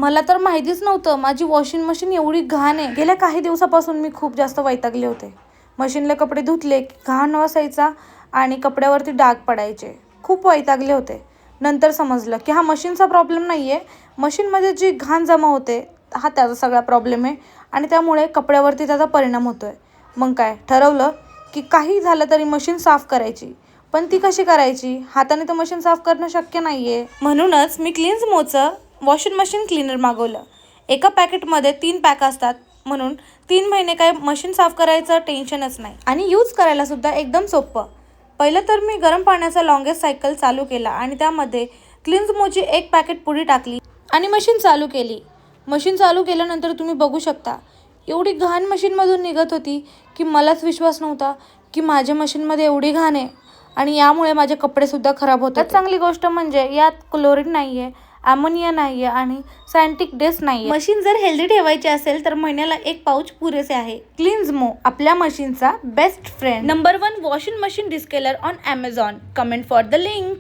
मला तर माहितीच नव्हतं माझी वॉशिंग मशीन एवढी घाण आहे. गेल्या काही दिवसापासून मी खूप जास्त वैतागले होते. मशीनला कपडे धुतले की घाण वासायचा आणि कपड्यावरती डाग पडायचे. खूप वैतागले होते. नंतर समजलं की हा मशीनचा प्रॉब्लेम नाही आहे, मशीनमध्ये जी घाण जमा होते हा त्याचा सगळा प्रॉब्लेम आहे आणि त्यामुळे कपड्यावरती त्याचा परिणाम होतो आहे. मग काय ठरवलं की काही झालं तरी मशीन साफ करायची. पण ती कशी करायची? हाताने तर मशीन साफ करणं शक्य नाही आहे. म्हणूनच मी क्लीन्समोचं वॉशिंग मशीन क्लीनर मागवलं. एका पॅकेटमध्ये 3 पॅक असतात, म्हणून 3 महिने काय मशीन साफ करायचं टेन्शनच नाही आणि यूज करायला सुद्धा एकदम सोपं. पहिलं तर मी गरम पाण्याचा लॉंगेस्ट सायकल चालू केला आणि त्यामध्ये क्लीन्समोची 1 पॅकेट पुडी टाकली आणि मशीन चालू केली. मशीन चालू केल्यानंतर तुम्ही बघू शकता एवढी घाण मशीनमधून निघत होती की मलाच विश्वास नव्हता की माझ्या मशीनमध्ये एवढी घाण आहे आणि यामुळे माझे कपडेसुद्धा खराब होतात. चांगली गोष्ट म्हणजे यात क्लोरीन नाही आहे, ॲमोनिया नाही आहे आणि सायंटिक डेस नाही आहे. मशीन जर हेल्दी ठेवायची असेल तर महिन्याला 1 पाऊच पुरेसे आहे. क्लीन्समो आपल्या मशीनचा best friend. Number 1 washing machine descaler on Amazon. Comment for the link.